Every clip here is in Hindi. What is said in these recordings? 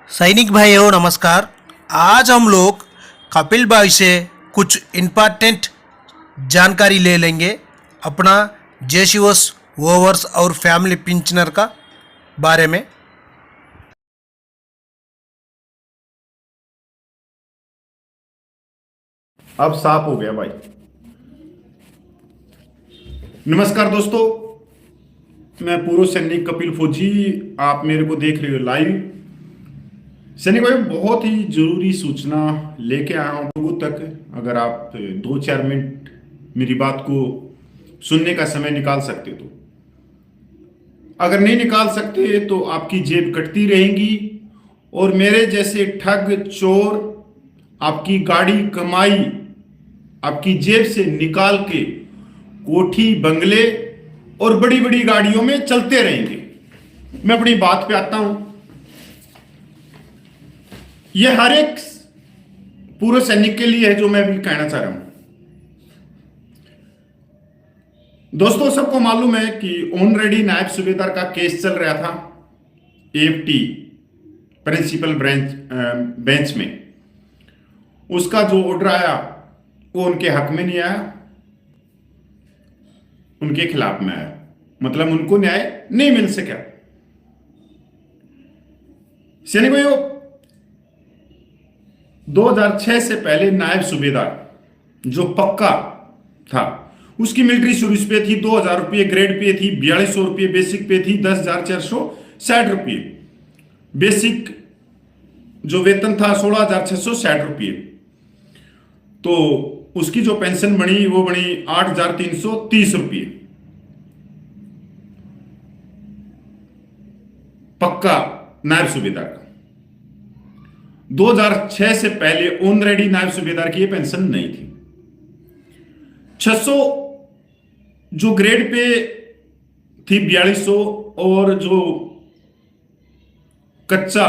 सैनिक भाइयों नमस्कार। आज हम लोग कपिल भाई से कुछ इम्पॉर्टेंट जानकारी ले लेंगे अपना जेसीओस ओवर्स और फैमिली पेंशनर का बारे में। अब साफ हो गया भाई। नमस्कार दोस्तों, मैं पूर्व सैनिक कपिल फौजी। आप मेरे को देख रहे हो लाइव। सैनिक भाई, बहुत ही जरूरी सूचना लेके आया हूं लोगों तक। अगर आप 2-4 मिनट मेरी बात को सुनने का समय निकाल सकते तो, अगर नहीं निकाल सकते तो आपकी जेब कटती रहेगी और मेरे जैसे ठग चोर आपकी गाड़ी कमाई आपकी जेब से निकाल के कोठी बंगले और बड़ी बड़ी गाड़ियों में चलते रहेंगे। मैं अपनी बात पे आता हूं। यह हर एक पूर्व सैनिक के लिए है जो मैं भी कहना चाह रहा हूं। दोस्तों, सबको मालूम है कि ऑनरेडी नायब सूबेदार का केस चल रहा था एएफटी प्रिंसिपल बेंच में। उसका जो ऑर्डर आया वो उनके हक में नहीं आया, उनके खिलाफ में आया। मतलब उनको न्याय नहीं मिल सका। सैनिक भाइयों, 2006 से पहले नायब सूबेदार जो पक्का था उसकी मिलिट्री सर्विस पे थी 2000 रुपये, ग्रेड पे थी 4200 रुपये, बेसिक पे थी 10,460 रुपये, बेसिक जो वेतन था 16,660 रुपये। तो उसकी जो पेंशन बनी वो बनी 8,330 रुपये। पक्का नायब सूबेदार का 2006 से पहले ऑनरेडी नायब सूबेदार की ये पेंशन नहीं थी। 600 जो ग्रेड पे थी 4200, और जो कच्चा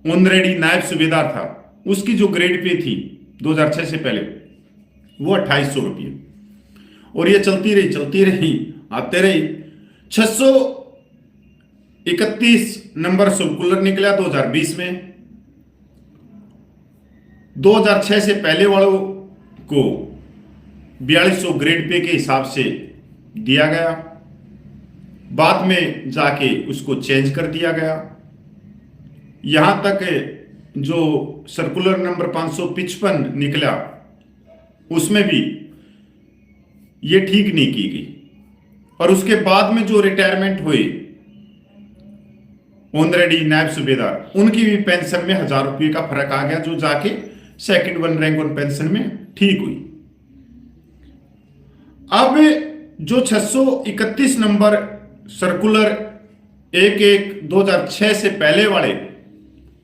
ऑनरेडी नायब सूबेदार था उसकी जो ग्रेड पे थी 2006 से पहले वो 2800 रुपये। और ये चलती रही आते रही। 631 नंबर सर्कुलर निकला 2020 में। 2006 से पहले वालों को 4200 ग्रेड पे के हिसाब से दिया गया, बाद में जाके उसको चेंज कर दिया गया। यहां तक जो सर्कुलर नंबर 555 निकला उसमें भी ये ठीक नहीं की गई। और उसके बाद में जो रिटायरमेंट हुए ऑनरेडी नायब सूबेदार, उनकी भी पेंशन में 1000 रुपये का फर्क आ गया, जो जाके सेकंड 1 रैंक ऑन पेंशन में ठीक हुई। अब जो 631 नंबर सर्कुलर 11/2006 से पहले वाले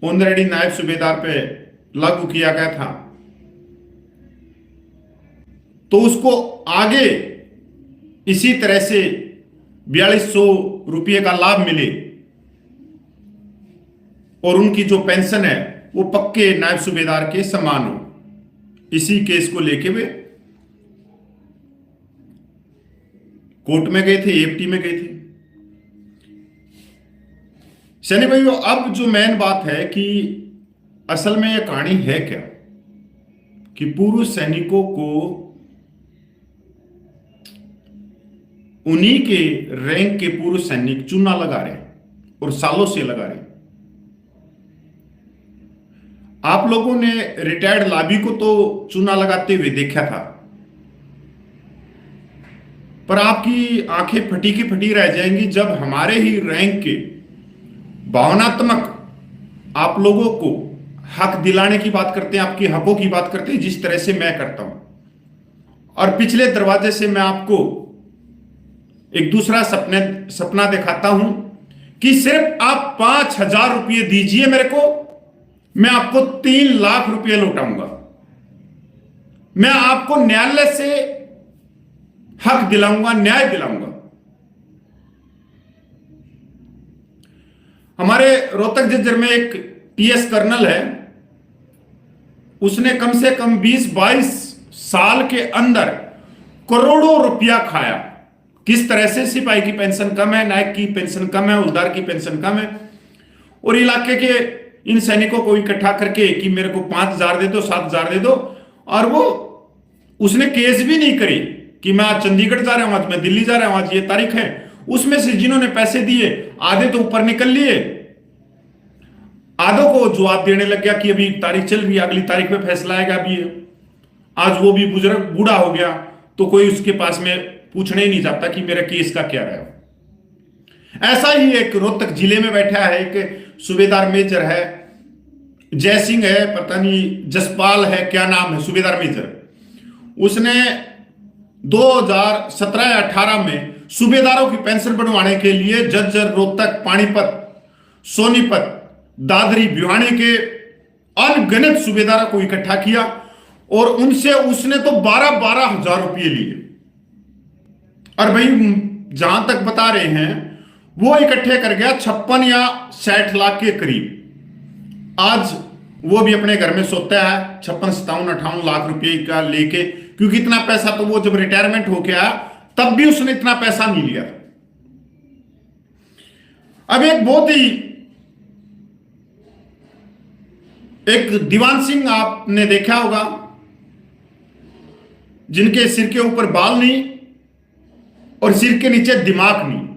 ऑनरेडी नायब सूबेदार पे लागू किया गया था, तो उसको आगे इसी तरह से 4200 रुपये का लाभ मिले और उनकी जो पेंशन है वो पक्के नायब सूबेदार के समान हो। इसी केस को लेके वे कोर्ट में गए थे, एएफटी में गए थे। सैनिक भाइयों, अब जो मेन बात है कि असल में यह कहानी है क्या कि पूर्व सैनिकों को उन्हीं के रैंक के पूर्व सैनिक चूना लगा रहे और सालों से लगा रहे। आप लोगों ने रिटायर्ड लाबी को तो चूना लगाते हुए देखा था, पर आपकी आंखें फटी की फटी रह जाएंगी जब हमारे ही रैंक के भावनात्मक आप लोगों को हक दिलाने की बात करते हैं, आपके हकों की बात करते हैं, जिस तरह से मैं करता हूं। और पिछले दरवाजे से मैं आपको एक दूसरा सपना दिखाता हूं कि सिर्फ आप 5,000 रुपये दीजिए मेरे को, मैं आपको 3 लाख रुपये लौटाऊंगा। मैं आपको न्यायालय से हक दिलाऊंगा, न्याय दिलाऊंगा। हमारे रोहतक झज्जर में एक टीएस कर्नल है, उसने कम से कम 20-22 साल के अंदर करोड़ों रुपया खाया। किस तरह से? सिपाही की पेंशन कम है, नायक की पेंशन कम है, हवलदार की पेंशन कम है, और इलाके के इन सैनिकों को इकट्ठा करके कि मेरे को 5,000 दे दो, 7,000 दे दो, और वो उसने केस भी नहीं करी कि मैं आज चंडीगढ़ जा रहा हूं, आज मैं दिल्ली जा रहा हूं, आज ये तारीख है। उसमें से जिन्होंने पैसे दिए आधे तो ऊपर निकल लिए, आधों को जवाब देने लग गया कि अभी तारीख चल रही है, अगली तारीख में फैसला आएगा। अभी आज वो भी बुजुर्ग बूढ़ा हो गया तो कोई उसके पास में पूछने ही नहीं जाता कि मेरा केस का क्या रहा। ऐसा ही एक रोहतक जिले में बैठा है एक सूबेदार मेजर है, जयसिंह है, पता नहीं जसपाल है, क्या नाम है, सूबेदार मेजर। उसने 2017-18 में सूबेदारों की पेंशन बढ़वाने के लिए झज्जर, रोहतक, पानीपत, सोनीपत, दादरी, भिवानी के अनगिनत सूबेदारों को इकट्ठा किया और उनसे उसने तो 12-12 हजार रुपये लिए। और भाई जहां तक बता रहे हैं वो इकट्ठे कर गया 56 या 60 लाख के करीब। आज वो भी अपने घर में सोता है 56, 57, 58 लाख रुपए का लेके, क्योंकि इतना पैसा तो वो जब रिटायरमेंट होके आया तब भी उसने इतना पैसा नहीं लिया। अब एक बहुत ही एक दीवान सिंह आपने देखा होगा, जिनके सिर के ऊपर बाल नहीं और सिर के नीचे दिमाग नहीं,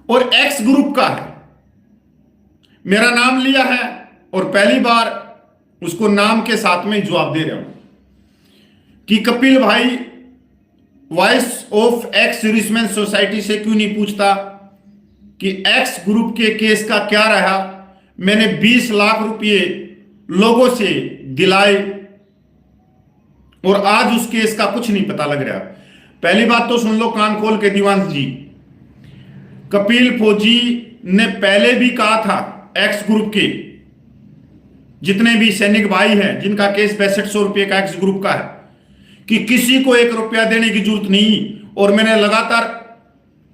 और एक्स ग्रुप का है। मेरा नाम लिया है और पहली बार उसको नाम के साथ में जवाब दे रहा हूं कि कपिल भाई voice of ex serviceman society से क्यों नहीं पूछता कि एक्स ग्रुप के केस का क्या रहा। मैंने 20 लाख रुपए लोगों से दिलाए और आज उस केस का कुछ नहीं पता लग रहा। पहली बात तो सुन लो कान खोल के दीवान जी, कपिल फौजी ने पहले भी कहा था एक्स ग्रुप के जितने भी सैनिक भाई हैं जिनका केस 6500 रुपए का एक्स ग्रुप का है कि किसी को 1 रुपया देने की जरूरत नहीं। और मैंने लगातार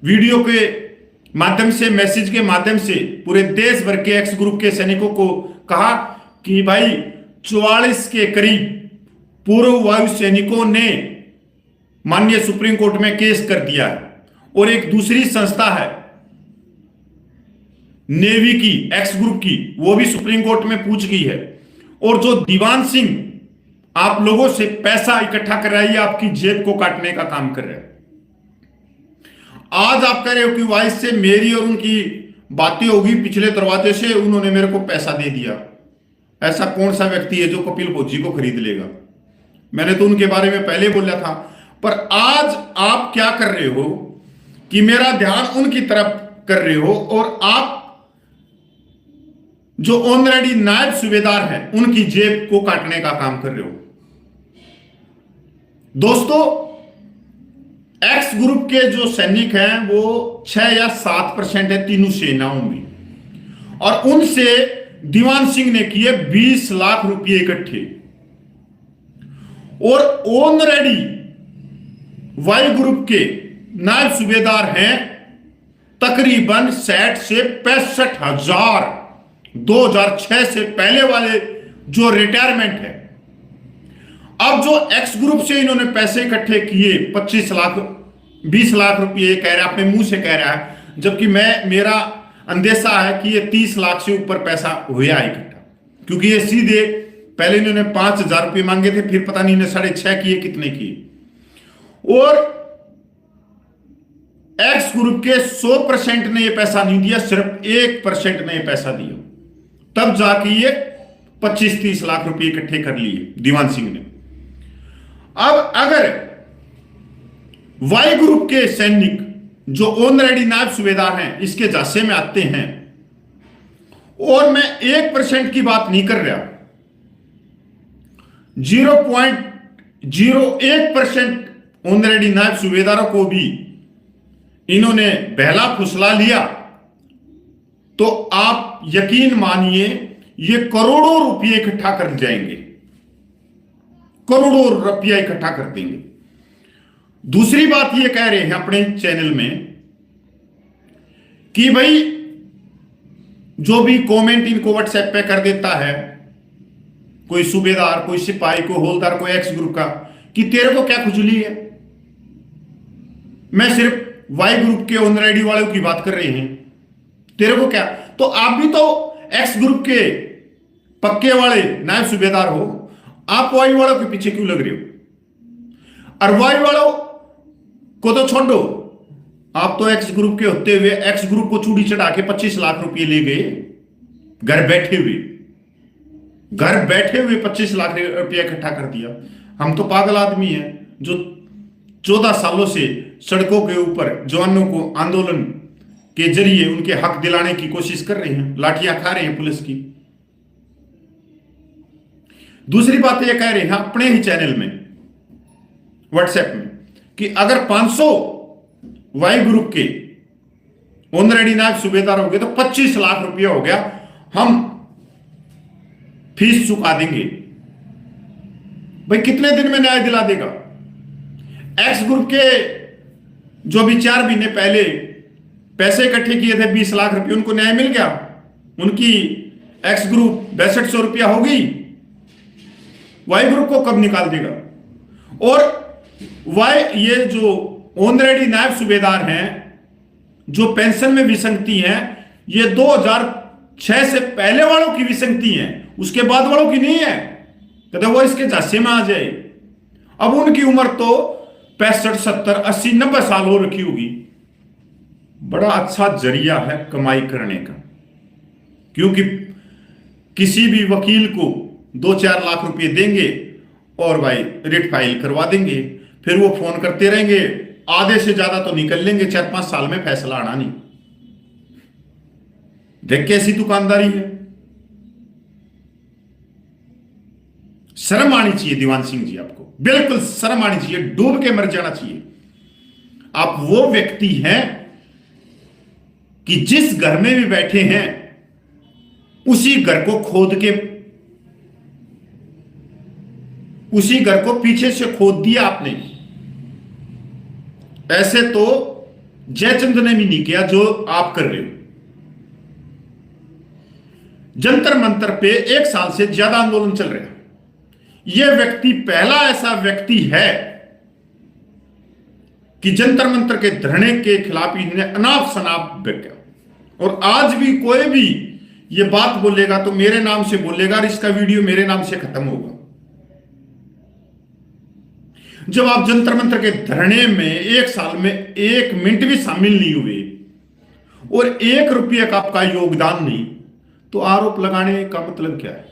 वीडियो के माध्यम से, मैसेज के माध्यम से पूरे देश भर के एक्स ग्रुप के सैनिकों को कहा कि भाई 44 के करीब पूर्व वायु सैनिकों ने माननीय सुप्रीम कोर्ट में केस कर दिया है। और एक दूसरी संस्था है नेवी की, एक्स ग्रुप की, वो भी सुप्रीम कोर्ट में पूछ गई है। और जो दीवान सिंह आप लोगों से पैसा इकट्ठा कर रहा है, आपकी जेब को काटने का काम कर रहा है। आज आप कह रहे हो कि वाइस से मेरी और उनकी बातें होगी, पिछले दरवाजे से उन्होंने मेरे को पैसा दे दिया। ऐसा कौन सा व्यक्ति है जो कपिल फौजी को खरीद लेगा? मैंने तो उनके बारे में पहले बोला था। पर आज आप क्या कर रहे हो कि मेरा ध्यान उनकी तरफ कर रहे हो और आप जो ऑलरेडी नायब सूबेदार हैं उनकी जेब को काटने का काम कर रहे हो। दोस्तों, एक्स ग्रुप के जो सैनिक हैं वो 6 या 7% है तीनों सेनाओं में, और उनसे दीवान सिंह ने किए 20 लाख रुपए इकट्ठे। और ऑलरेडी वाई ग्रुप के नायब सूबेदार हैं तकरीबन 60 से 65 हजार 2006 से पहले वाले जो रिटायरमेंट है। अब जो एक्स ग्रुप से इन्होंने पैसे इकट्ठे किए 25 लाख 20 लाख रुपए कह रहा है, अपने मुंह से कह रहा है, जबकि मेरा अंदेशा है कि ये 30 लाख से ऊपर पैसा हुआ इकट्ठा, क्योंकि ये सीधे पहले इन्होंने 5,000 रुपये मांगे थे, फिर पता नहीं इन्हें 6.5 किए, कितने किए। और एक्स ग्रुप के 100% ने ये पैसा नहीं दिया, सिर्फ 1% ने ये पैसा दिया। तब जाके ये 25-30 लाख रुपए इकट्ठे कर लिए दीवान सिंह ने। अब अगर वाई ग्रुप के सैनिक जो ऑलरेडी नायब सूबेदार हैं इसके जासे में आते हैं, और मैं 1% की बात नहीं कर रहा, 0.01% ऑलरेडी नायब सूबेदारों को भी इन्होंने बहला फुसला लिया, तो आप यकीन मानिए ये करोड़ों रुपये इकट्ठा कर जाएंगे, करोड़ों रुपया इकट्ठा कर देंगे। दूसरी बात ये कह रहे हैं अपने चैनल में कि भाई जो भी कमेंट इनको व्हाट्सएप पे कर देता है कोई सूबेदार, कोई सिपाही, कोई हवलदार, कोई एक्स ग्रुप का, कि तेरे को क्या खुजली है। मैं सिर्फ वाई ग्रुप के ऑलरेडी वालों की बात कर रहे हैं, तेरे को क्या, तो आप भी तो एक्स ग्रुप के पक्के वाले नायब सूबेदार हो, आप वाई वालों के पीछे क्यों लग रहे हो? और वाई वालों को तो छोड़ो, आप तो एक्स ग्रुप के होते हुए एक्स ग्रुप को चूड़ी चढ़ा के 25 लाख रुपए ले गए, घर बैठे हुए 25 लाख रुपया इकट्ठा कर दिया। हम तो पागल आदमी हैं जो 14 सालों से सड़कों के ऊपर जवानों को आंदोलन के जरिए उनके हक दिलाने की कोशिश कर रहे हैं, लाठियां खा रहे हैं पुलिस की। दूसरी बात यह कह रहे हैं अपने ही चैनल में व्हाट्सएप में कि अगर 500 वाई ग्रुप के ऑनरेडी नायब सूबेदार हो गए तो 25 लाख रुपया हो गया, हम फीस चुका देंगे। भाई कितने दिन में न्याय दिला देगा? एक्स ग्रुप के जो भी 4 महीने पहले पैसे इकट्ठे किए थे 20 लाख रुपए, उनको न्याय मिल गया? उनकी एक्स ग्रुप 6200 रुपया हो गई। वाई ग्रुप को कब निकाल देगा? और वाई ये जो ऑनरेडी नायब सूबेदार हैं जो पेंशन में विसंगति हैं, ये 2006 से पहले वालों की विसंगति हैं, उसके बाद वालों की नहीं है। कहते वो इसके झांसे में आ जाए। अब उनकी उम्र तो 65, 70, 80, 90 साल हो रखी होगी। बड़ा अच्छा जरिया है कमाई करने का, क्योंकि किसी भी वकील को 2-4 लाख रुपए देंगे और भाई रिट फाइल करवा देंगे, फिर वो फोन करते रहेंगे, आधे से ज्यादा तो निकल लेंगे, 4-5 साल में फैसला आना नहीं। देख कैसी दुकानदारी है। शर्म आनी चाहिए दीवान सिंह जी, आपको बिल्कुल शर्म आनी चाहिए, डूब के मर जाना चाहिए। आप वो व्यक्ति हैं कि जिस घर में भी बैठे हैं उसी घर को खोद के, उसी घर को पीछे से खोद दिया आपने। ऐसे तो जयचंद ने भी नहीं किया जो आप कर रहे हो। जंतर मंतर पे 1 साल से ज्यादा आंदोलन चल रहा है। यह व्यक्ति पहला ऐसा व्यक्ति है कि जंतर मंतर के धरने के खिलाफ इन्होंने अनाप शनाप बका। और आज भी कोई भी ये बात बोलेगा तो मेरे नाम से बोलेगा और इसका वीडियो मेरे नाम से खत्म होगा। जब आप जंतर मंतर के धरने में 1 साल में 1 मिनट भी शामिल नहीं हुए और 1 रुपये का आपका योगदान नहीं, तो आरोप लगाने का मतलब क्या है?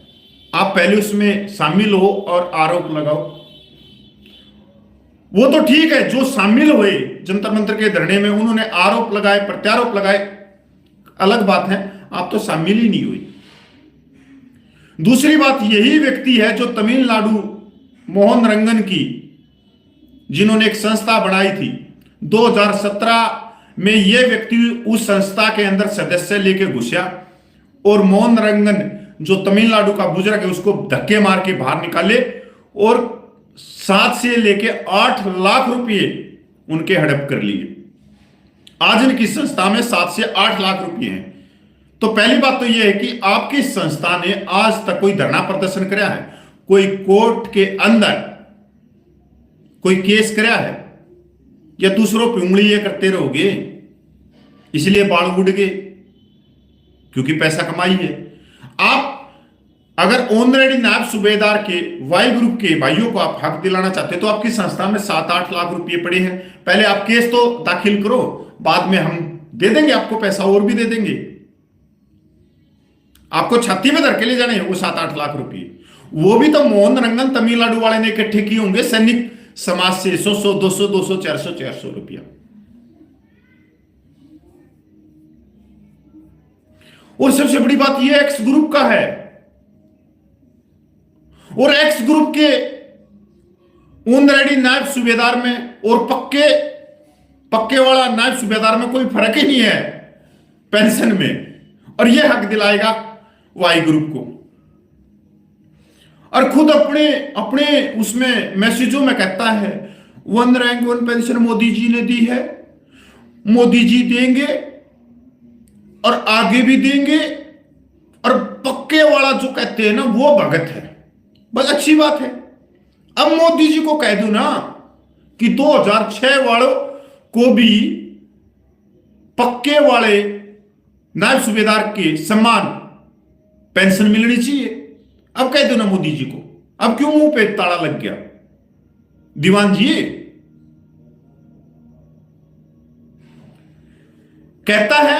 आप पहले उसमें शामिल हो और आरोप लगाओ। वो तो ठीक है, जो शामिल हुए जंतर मंतर के धरने में उन्होंने आरोप लगाए, प्रत्यारोप लगाए, अलग बात है। आप तो शामिल ही नहीं हुई। दूसरी बात, यही व्यक्ति है जो तमिलनाडु मोहन रंगन की, जिन्होंने एक संस्था बनाई थी 2017 में, यह व्यक्ति उस संस्था के अंदर सदस्य लेके घुसा और मोहन रंगन जो तमिलनाडु का बुजुर्ग है उसको धक्के मार के बाहर निकाले और 7 से लेके 8 लाख रुपए उनके हड़प कर लिए। आज इनकी संस्था में 7 से 8 लाख रुपए हैं। तो पहली बात तो यह है कि आपकी संस्था ने आज तक कोई धरना प्रदर्शन कराया है, कोई कोर्ट के अंदर कोई केस कराया है, या दूसरों पे उंगली ये करते रहोगे इसलिए बाल उड़ गए क्योंकि पैसा कमाई है। आप अगर ऑनरेडी नायब सूबेदार के वाई ग्रुप के भाइयों को आप हक दिलाना चाहते तो आपकी संस्था में 7-8 लाख रुपए पड़े हैं। पहले आप केस तो दाखिल करो, बाद में हम दे देंगे आपको पैसा, और भी दे देंगे। आपको छाती में धर के ले जाने हैं वो 7-8 लाख रुपए। वो भी तो मोहन रंगन तमिलनाडु वाले ने इकट्ठे किए होंगे सैनिक समाज से 100, 200, 200, 400 रुपया। और सबसे बड़ी बात यह एक्स ग्रुप का है, और एक्स ग्रुप के ऑनरेडी नायब सूबेदार में और पक्के वाला नायब सूबेदार में कोई फर्क ही नहीं है पेंशन में, और यह हक दिलाएगा वाई ग्रुप को। और खुद अपने उसमें मैसेजों में कहता है 1 रैंक 1 पेंशन मोदी जी ने दी है, मोदी जी देंगे और आगे भी देंगे। और पक्के वाला जो कहते हैं ना वो भगत है। बस अच्छी बात है। अब मोदी जी को कह दो ना कि 2006 वालों को भी पक्के वाले नायब सूबेदार के सम्मान पेंशन मिलनी चाहिए। अब कह दो ना मोदी जी को, अब क्यों मुंह पे ताला लग गया? दीवान जी कहता है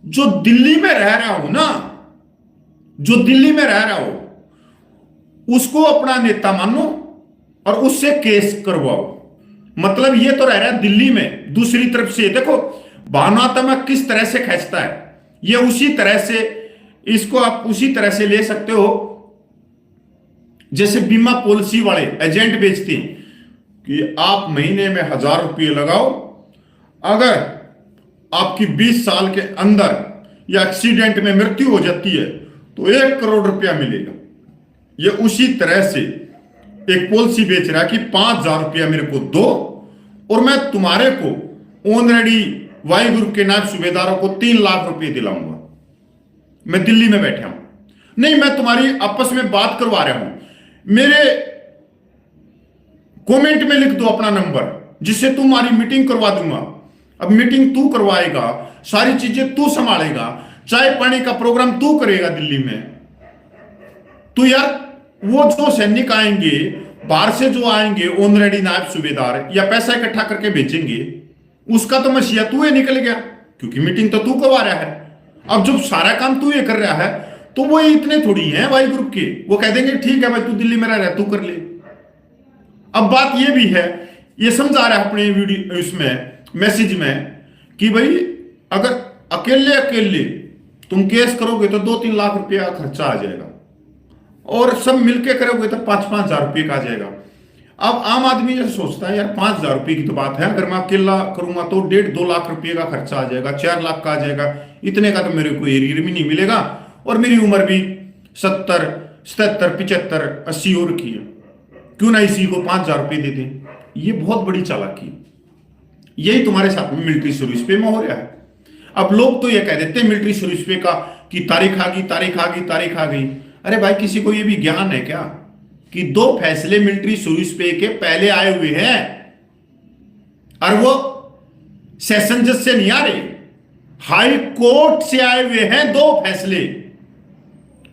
जो दिल्ली में रह रहा हो ना, जो दिल्ली में रह रहा हो उसको अपना नेता मानो और उससे केस करवाओ। मतलब ये तो रह रहा है दिल्ली में, दूसरी तरफ से देखो भावनात्मक किस तरह से खींचता है। ये उसी तरह से, इसको आप उसी तरह से ले सकते हो जैसे बीमा पॉलिसी वाले एजेंट बेचते हैं कि आप महीने में 1000 रुपये लगाओ, अगर आपकी 20 साल के अंदर या एक्सीडेंट में मृत्यु हो जाती है तो 1 करोड़ रुपया मिलेगा। ये उसी तरह से एक पॉलिसी बेच रहा है कि 5000 रुपया मेरे को दो और मैं तुम्हारे को ऑनरेडी वायु ग्रुप के नायब सूबेदारों को 3 लाख रुपए दिलाऊंगा। मैं दिल्ली में बैठा हूं, नहीं मैं तुम्हारी आपस में बात करवा रहा हूं, मेरे कमेंट में लिख दो अपना नंबर जिससे तुम्हारी मीटिंग करवा दूंगा। अब मीटिंग तू करवाएगा, सारी चीजें तू संभालेगा, चाय पानी का प्रोग्राम तू करेगा दिल्ली में। तो यार वो जो सैनिक आएंगे बाहर से, जो आएंगे ऑनरेडी नायब सूबेदार या पैसा इकट्ठा करके भेजेंगे, उसका तो मसीहा तू ही निकल गया क्योंकि मीटिंग तो तू करवा रहा है। अब जब सारा काम तू ये कर रहा है तो वो इतने थोड़ी हैं वाई ग्रुप के, वो कह देंगे ठीक है भाई तू दिल्ली में रह रहा है तू कर ले। अब बात ये भी है, ये समझा रहा है अपने वीडियो इसमें मैसेज में कि भाई अगर अकेले अकेले तुम केस करोगे तो 2-3 लाख रुपए का खर्चा आ जाएगा और सब मिलके करोगे तो 5-5 हजार रुपये का आ जाएगा। अब आम आदमी ये सोचता है यार 5 हजार रुपये की तो बात है, अगर मैं अकेला करूंगा तो 1.5-2 लाख रुपये का खर्चा आ जाएगा, 4 लाख का आ जाएगा, इतने का तो मेरे को एरियर भी नहीं मिलेगा और मेरी उम्र भी 70, 77, 75, 80 हो रखी है, क्यों ना इसी को 5 हजार रुपये दे दें। ये बहुत बड़ी चालाकी, यही तुम्हारे साथ में मिलिट्री सर्विस पे में हो रहा है। अब लोग तो ये कह देते हैं मिलिट्री सर्विस पे का कि तारीख आ गई, तारीख आ गई, तारीख आ गई। अरे भाई किसी को ये भी ज्ञान है क्या कि 2 फैसले मिलिट्री सर्विस पे के पहले आए हुए हैं और वो सेशन जज से नहीं आ रहे, हाई कोर्ट से आए हुए हैं 2 फैसले।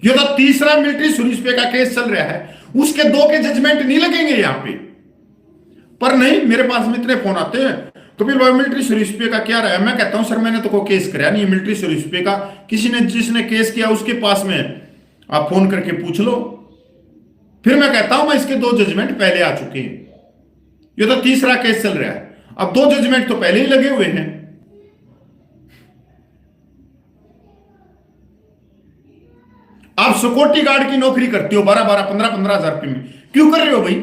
ये तो तीसरा मिलिट्री सर्विस पे का केस चल रहा है, उसके 2 के जजमेंट नहीं लगेंगे यहां पे। पर नहीं, मेरे पास में इतने फोन आते हैं तो फिर भाई मिलिट्री सर्विस पे का क्या रहा है। मैं कहता हूं सर मैंने तो कोई केस कराया नहीं मिलिट्री सर्विस पे का, किसी ने जिसने केस किया उसके पास में आप फोन करके पूछ लो। फिर मैं कहता हूं मैं इसके 2 जजमेंट पहले आ चुके हैं, ये तो तीसरा केस चल रहा है, अब 2 जजमेंट तो पहले ही लगे हुए हैं। आप सिक्योरिटी गार्ड की नौकरी करते हो 12-12, 15-15 हजार रुपये में, क्यों कर रहे हो भाई?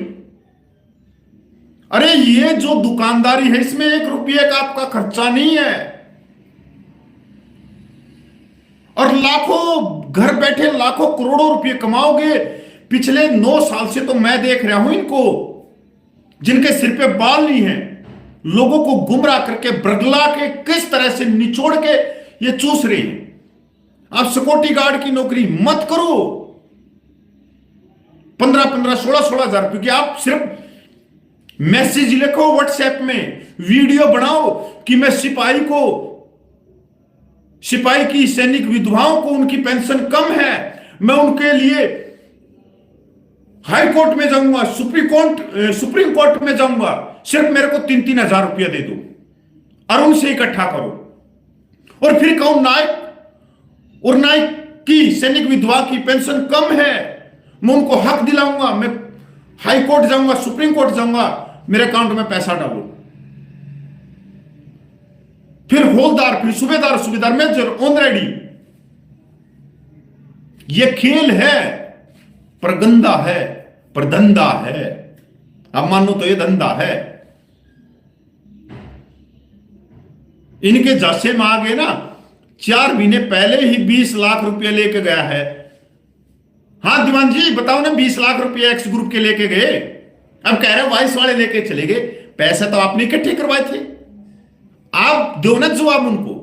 अरे ये जो दुकानदारी है इसमें 1 रुपये का आपका खर्चा नहीं है और लाखों घर बैठे लाखों करोड़ों रुपये कमाओगे। पिछले 9 साल से तो मैं देख रहा हूं इनको, जिनके सिर पे बाल नहीं है, लोगों को गुमराह करके बरगला के किस तरह से निचोड़ के ये चूस रहे हैं। आप सिक्योरिटी गार्ड की नौकरी मत करो 15-15, 16-16 हजार रुपये की। आप सिर्फ मैसेज लिखो व्हाट्सएप में, वीडियो बनाओ कि मैं सिपाही की सैनिक विधवाओं को उनकी पेंशन कम है, मैं उनके लिए हाई कोर्ट में जाऊंगा, सुप्रीम कोर्ट में जाऊंगा, सिर्फ मेरे को 3-3 हजार रुपया दे दो और उनसे इकट्ठा करो। और फिर कहूं नायक और नायक की सैनिक विधवा की पेंशन कम है, मैं उनको हक दिलाऊंगा, मैं हाई कोर्ट जाऊंगा, सुप्रीम कोर्ट जाऊंगा, मेरे अकाउंट में पैसा डालो। फिर हौलदार, फिर सूबेदार, मेजर, ऑनरेडी। ये खेल है पर गंदा है, पर धंधा है। अब मानो तो ये धंधा है। इनके जासे में आ गए ना, 4 महीने पहले ही 20 लाख रुपए लेके गया है। हाँ दीवान जी बताओ ना, 20 लाख रुपए एक्स ग्रुप के लेके गए, अब कह रहे वाइस वाले लेके चले गए। पैसा तो आपने इकट्ठे करवाए थे, आप दो ना जवाब उनको।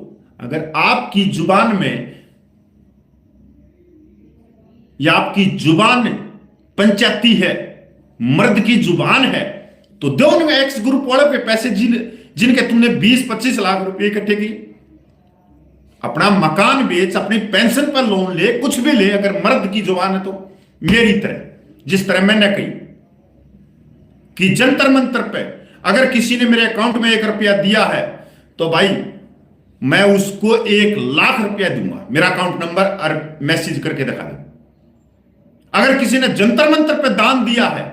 अगर आपकी जुबान में या आपकी जुबान पंचायती है, मर्द की जुबान है, तो दो उनमें एक्स ग्रुप वालों के पैसे जिनके तुमने 20-25 लाख रुपए इकट्ठे किए। अपना मकान बेच, अपनी पेंशन पर लोन ले, कुछ भी ले, अगर मर्द की जुबान है तो मेरी तरह, जिस तरह मैंने कही कि जंतर मंतर पे अगर किसी ने मेरे अकाउंट में 1 रुपया दिया है तो भाई मैं उसको 1,00,000 रुपया दूंगा, मेरा अकाउंट नंबर और मैसेज करके दिखा दे। अगर किसी ने जंतर मंतर पे दान दिया है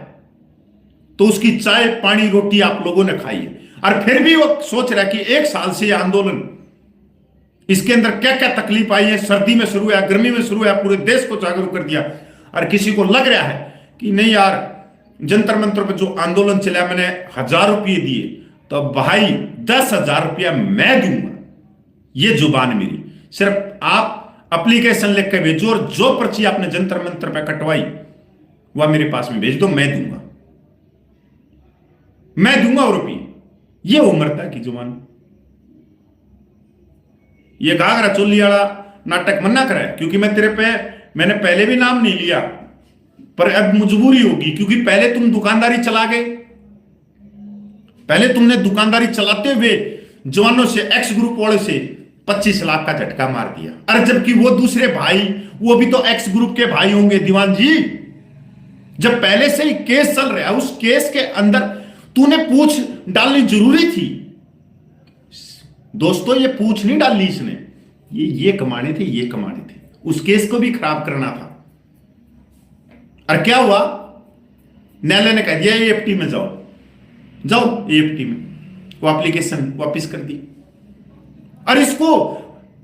तो उसकी चाय पानी रोटी आप लोगों ने खाई है, और फिर भी वो सोच रहा है कि 1 साल से यह आंदोलन, इसके अंदर क्या क्या तकलीफ आई है, सर्दी में शुरू है, गर्मी में शुरू है, पूरे देश को जागरूक कर दिया, और किसी को लग रहा है कि नहीं यार जंतर मंतर पर जो आंदोलन चला मैंने 1,000 रुपये दिए तो भाई 10,000 रुपया मैं दूंगा। ये जुबान मेरी, सिर्फ आप एप्लीकेशन लिख के भेजो और जो पर्ची आपने जंतर मंतर पर कटवाई वह मेरे पास में भेज दो, मैं दूंगा, मैं दूंगा रुपये। ये उम्रता की जुबान। ये घाघरा चोली वाला नाटक मना करा है, क्योंकि मैंने पहले भी नाम नहीं लिया, पर अब मजबूरी होगी, क्योंकि पहले तुम दुकानदारी चला गए, पहले तुमने दुकानदारी चलाते हुए जवानों से, एक्स ग्रुप वाले से 25 लाख का झटका मार दिया। अरे जबकि वो दूसरे भाई, वो भी तो एक्स ग्रुप के भाई होंगे दीवान जी। जब पहले से ही केस चल रहा है, उस केस के अंदर तूने पूछ डालनी जरूरी थी दोस्तों। ये पूछ नहीं डाली इसने, ये कमाने थे, ये कमाने थे, उस केस को भी खराब करना था। और क्या हुआ, न्यायालय ने कह दिया एएफटी में जाओ एएफटी में, वो एप्लीकेशन वापस कर दी। और इसको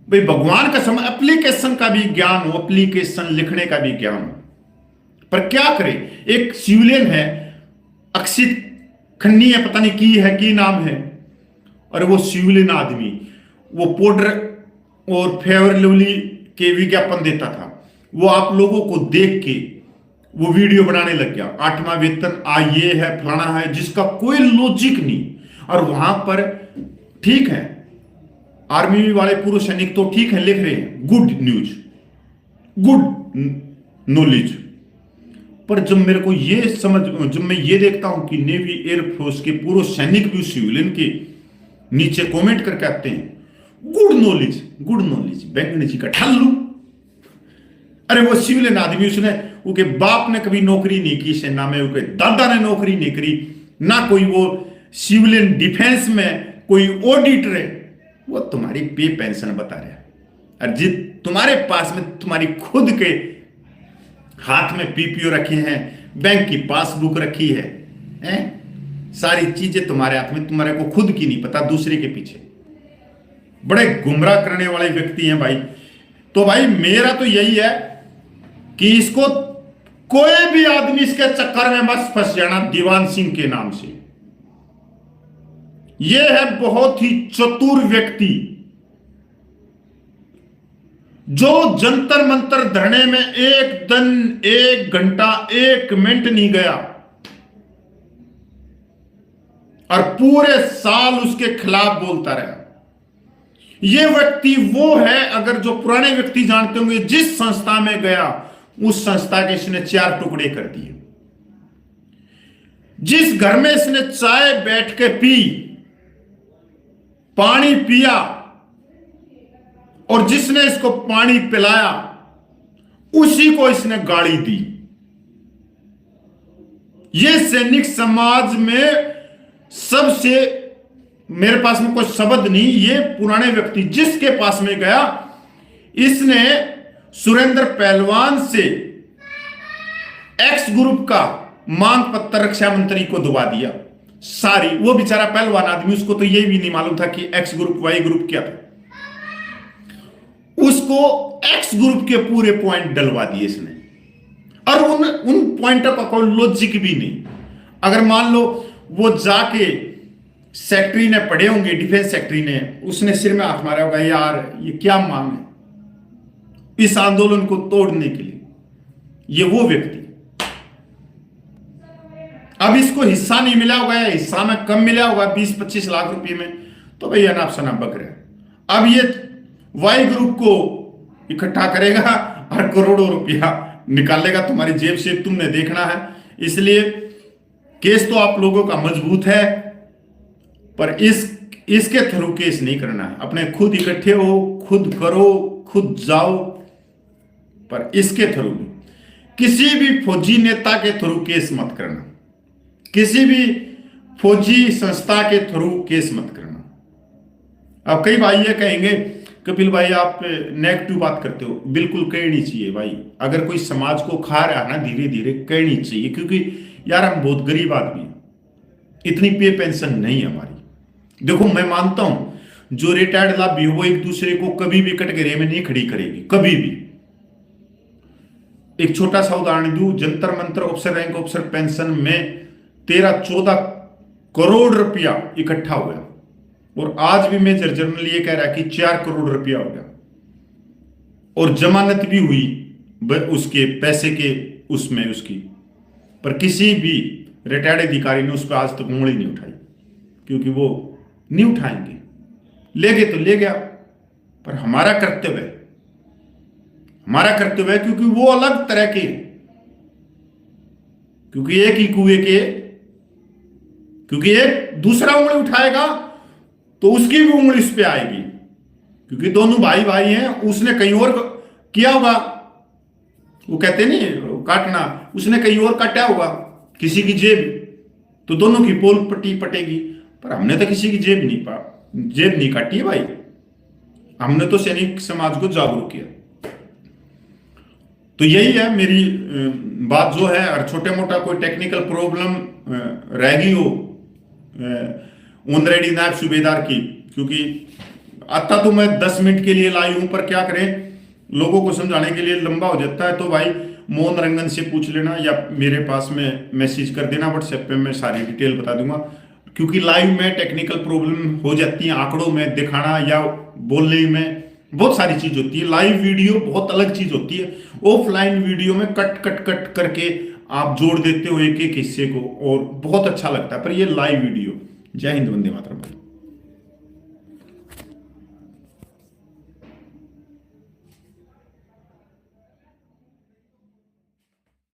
भाई भगवान का समय, एप्लीकेशन का भी ज्ञान हो, एप्लीकेशन लिखने का भी ज्ञान हो, पर क्या करे। एक सिविलियन है, अक्षित खन्नी है, पता नहीं की है, की नाम है, और वो सिविलियन आदमी वो पाउडर और फेयर लवली के विज्ञापन देता था, वो आप लोगों को देख के वो वीडियो बनाने लग गया, 8वां वेतन ये है, फलाना है, जिसका कोई लॉजिक नहीं। और वहां पर ठीक है, आर्मी वाले पूर्व सैनिक तो ठीक है, लिख रहे हैं गुड न्यूज, गुड नॉलेज, पर जब मेरे को ये जब मैं ये देखता हूं कि नेवी एयरफोर्स के पूर्व सैनिक भी सिविलियन के नीचे कमेंट करके आते हैं गुड नॉलेज बैंगनी जी का ठल्लू। अरे वो सिविलियन आदमी, उसके बाप ने कभी नौकरी नहीं की सेना में, उसके दादा ने नौकरी नहीं करी, ना कोई वो सिविलियन डिफेंस में कोई ऑडिटर है, वो तुम्हारी पे पेंशन बता रहा है। और जित तुम्हारे पास में तुम्हारी खुद के हाथ में पीपीओ रखे हैं, बैंक की पासबुक रखी है, सारी चीजें तुम्हारे हाथ में, तुम्हारे को खुद की नहीं पता, दूसरे के पीछे। बड़े गुमराह करने वाले व्यक्ति हैं भाई। तो भाई मेरा तो यही है कि इसको कोई भी आदमी इसके चक्कर में मत फंस जाना दीवान सिंह के नाम से। यह है बहुत ही चतुर व्यक्ति, जो जंतर मंतर धरने में 1 दिन 1 घंटा 1 मिनट नहीं गया, और पूरे साल उसके खिलाफ बोलता रहा। यह व्यक्ति वो है, अगर जो पुराने व्यक्ति जानते होंगे, जिस संस्था में गया उस संस्था के इसने 4 टुकड़े कर दिए। जिस घर में इसने चाय बैठ के पी, पानी पिया, और जिसने इसको पानी पिलाया उसी को इसने गाली दी। यह सैनिक समाज में सबसे, मेरे पास में कोई शब्द नहीं, ये पुराने व्यक्ति जिसके पास में गया, इसने सुरेंद्र पहलवान से एक्स ग्रुप का मांग पत्र रक्षा मंत्री को दबा दिया सारी। वो बेचारा पहलवान आदमी, उसको तो ये भी नहीं मालूम था कि एक्स ग्रुप वाई ग्रुप क्या था। उसको एक्स ग्रुप के पूरे पॉइंट डलवा दिए इसने, और उन पॉइंटों का कोई लॉजिक भी नहीं। अगर मान लो वो जाके सेक्रेटरी ने पढ़े होंगे, डिफेंस सेक्रेटरी ने, उसने सिर में हाथ मारा होगा, यार ये क्या मांग है इस आंदोलन को तोड़ने के लिए। ये वो व्यक्ति, अब इसको हिस्सा नहीं मिला होगा, या हिस्सा में कम मिला होगा 20-25 लाख रुपए में, तो भाई अनाप शनाप बक रहा। अब ये वाई ग्रुप को इकट्ठा करेगा और करोड़ों रुपया निकालेगा तुम्हारी जेब से, तुमने देखना है। इसलिए केस तो आप लोगों का मजबूत है, पर इस इसके थ्रू केस नहीं करना है। अपने खुद इकट्ठे हो, खुद करो, खुद जाओ, पर इसके थ्रू किसी भी फौजी नेता के थ्रू केस मत करना, किसी भी फौजी संस्था के थ्रू केस मत करना। अब कई भाई ये कहेंगे कपिल भाई आप नेगेटिव बात करते हो, बिल्कुल कहनी चाहिए भाई। अगर कोई समाज को खा रहा है ना, धीरे धीरे कहनी चाहिए, क्योंकि यार हम बहुत गरीब आदमी हैं, इतनी पे पेंशन नहीं है हमारी। देखो मैं मानता हूं जो रिटायर्ड लाभ भी हो वो एक दूसरे को कभी भी कटघरे में नहीं खड़ी करेगी, कभी भी। एक छोटा सा उदाहरण दूं, Jantar Mantar officer rank officer pension में 13-14 करोड़ रुपया इकट्ठा हुआ, और आज भी मेजर जनरल ये कह रहा है कि 4 करोड़ रुपया हो गया, और जमानत भी हुई उसके पैसे के उसमें उसकी, पर किसी भी रिटायर्ड अधिकारी ने उस पर आज तक उंगली नहीं उठाई, क्योंकि वो नहीं उठाएंगे। ले गए तो ले गया, पर हमारा कर्तव्य है, हमारा कर्तव्य है, क्योंकि वो अलग तरह के, क्योंकि एक ही कुएं के, क्योंकि एक दूसरा उंगली उठाएगा तो उसकी भी उंगली उस पर आएगी, क्योंकि दोनों भाई भाई हैं। उसने कहीं और किया होगा, वो कहते नहीं काटना, उसने कहीं और काटा होगा किसी की जेब, तो दोनों की पोल पट्टी पटेगी। पर हमने तो किसी की जेब नहीं काटी है भाई, हमने तो सैनिक समाज को जागरूक किया। तो यही है मेरी बात जो है। और छोटे मोटा कोई टेक्निकल प्रॉब्लम रह गई हो ऑनरेडी नायब सूबेदार की, क्योंकि आता तो मैं 10 मिनट के लिए लाई हूं, पर क्या करें लोगों को समझाने के लिए लंबा हो जाता है, तो भाई मोहन रंगन से पूछ लेना या मेरे पास में मैसेज कर देना व्हाट्सएप पे, मैं सारी डिटेल बता दूंगा। क्योंकि लाइव में टेक्निकल प्रॉब्लम हो जाती है, आंकड़ों में दिखाना या बोलने में बहुत सारी चीज होती है। लाइव वीडियो बहुत अलग चीज होती है, ऑफलाइन वीडियो में कट कट कट करके आप जोड़ देते हो एक एक हिस्से को, और बहुत अच्छा लगता है। पर ये लाइव वीडियो। जय हिंद, वंदे मातरम।